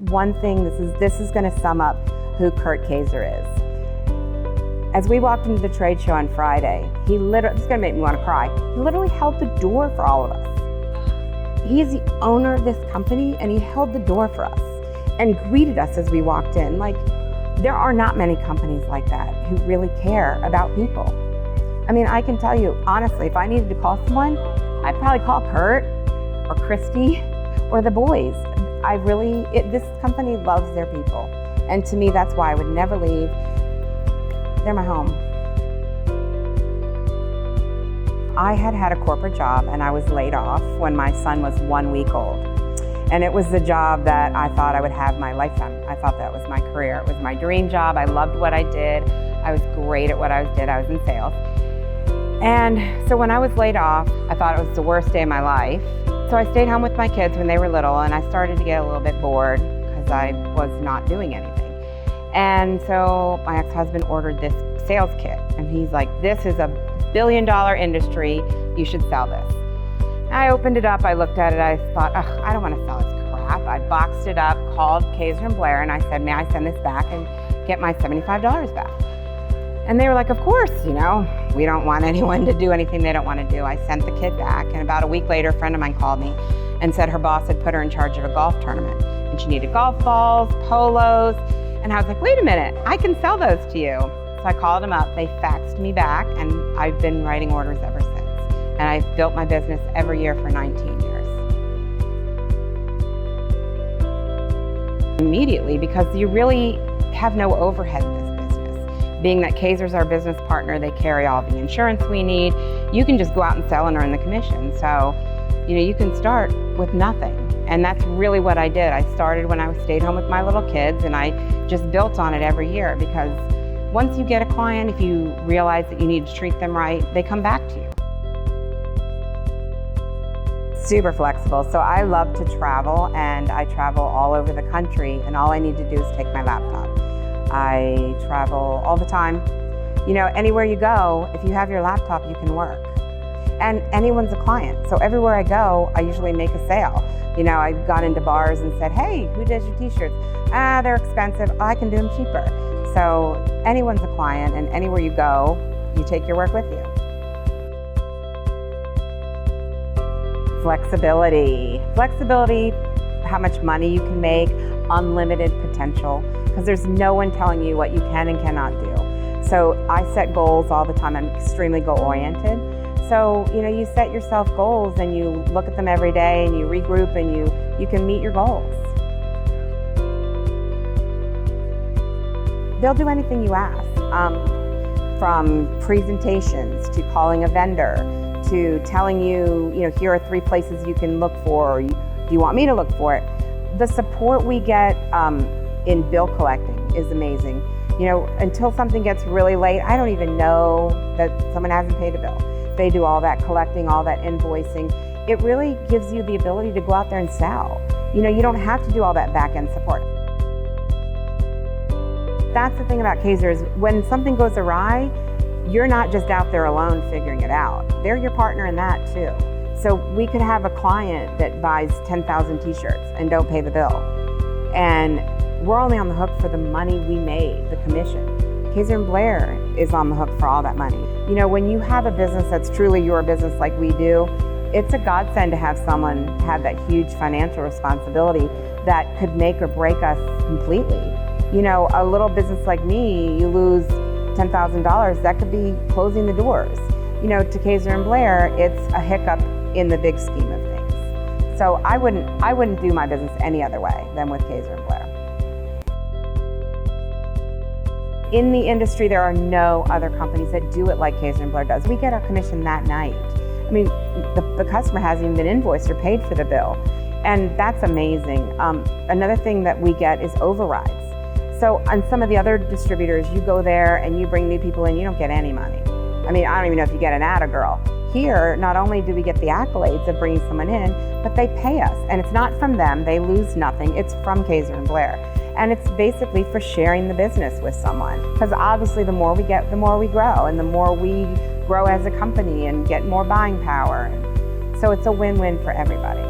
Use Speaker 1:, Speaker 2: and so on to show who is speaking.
Speaker 1: one thing, this is going to sum up who Kurt Kaeser is. As we walked into the trade show on Friday, this is going to make me want to cry. He literally held the door for all of us. He is the owner of this company, and he held the door for us and greeted us as we walked in. Like, there are not many companies like that who really care about people. I mean, I can tell you, honestly, if I needed to call someone, I'd probably call Kurt or Christy or the boys. This company loves their people. And to me, that's why I would never leave. They're my home. I had a corporate job and I was laid off when my son was 1 week old. And it was the job that I thought I would have my lifetime. I thought that was my career. It was my dream job. I loved what I did. I was great at what I did. I was in sales. And so when I was laid off, I thought it was the worst day of my life. So I stayed home with my kids when they were little, and I started to get a little bit bored because I was not doing anything. And so my ex-husband ordered this sales kit, and he's like, "This is a billion-dollar industry. You should sell this." I opened it up, I looked at it, I thought, I don't want to sell this crap. I boxed it up, called Kaeser Blair, and I said, "May I send this back and get my $75 back?" And they were like, "Of course, we don't want anyone to do anything they don't want to do." I sent the kid back, and about a week later, a friend of mine called me and said her boss had put her in charge of a golf tournament, and she needed golf balls, polos, and I was like, "Wait a minute, I can sell those to you." So I called them up, they faxed me back, and I've been writing orders ever since. And I've built my business every year for 19 years. Immediately, because you really have no overhead in this business. Being that Kaeser's our business partner, they carry all the insurance we need. You can just go out and sell and earn the commission. So, you can start with nothing. And that's really what I did. I started when I stayed home with my little kids, and I just built on it every year, because once you get a client, if you realize that you need to treat them right, they come back to you. Super flexible. So I love to travel, and I travel all over the country, and all I need to do is take my laptop. I travel all the time. Anywhere you go, if you have your laptop, you can work. And anyone's a client. So everywhere I go, I usually make a sale. I've gone into bars and said, "Hey, who does your t-shirts?" They're expensive. I can do them cheaper. So anyone's a client, and anywhere you go, you take your work with you. Flexibility, how much money you can make, unlimited potential, because there's no one telling you what you can and cannot do. So I set goals all the time. I'm extremely goal-oriented. So, you set yourself goals and you look at them every day and you regroup and you can meet your goals. They'll do anything you ask, from presentations to calling a vendor, to telling you, here are 3 places you can look for, or do you want me to look for it? The support we get in bill collecting is amazing. Until something gets really late, I don't even know that someone hasn't paid a bill. They do all that collecting, all that invoicing. It really gives you the ability to go out there and sell. You don't have to do all that back-end support. That's the thing about Kaeser, is when something goes awry, you're not just out there alone figuring it out. They're your partner in that too. So we could have a client that buys 10,000 t-shirts and don't pay the bill. And we're only on the hook for the money we made, the commission. Kaeser Blair is on the hook for all that money. When you have a business that's truly your business like we do, it's a godsend to have someone have that huge financial responsibility that could make or break us completely. A little business like me, you lose $10,000, that could be closing the doors. To Kaeser Blair, it's a hiccup in the big scheme of things. So I wouldn't do my business any other way than with Kaeser Blair. In the industry, there are no other companies that do it like Kaeser Blair does. We get our commission that night. I mean, the customer hasn't even been invoiced or paid for the bill. And that's amazing. Another thing that we get is overrides. So on some of the other distributors, you go there and you bring new people in, you don't get any money. I mean, I don't even know if you get an atta girl. Here, not only do we get the accolades of bringing someone in, but they pay us. And it's not from them, they lose nothing. It's from Kaeser Blair. And it's basically for sharing the business with someone. Because obviously the more we get, the more we grow, and the more we grow as a company and get more buying power. So it's a win-win for everybody.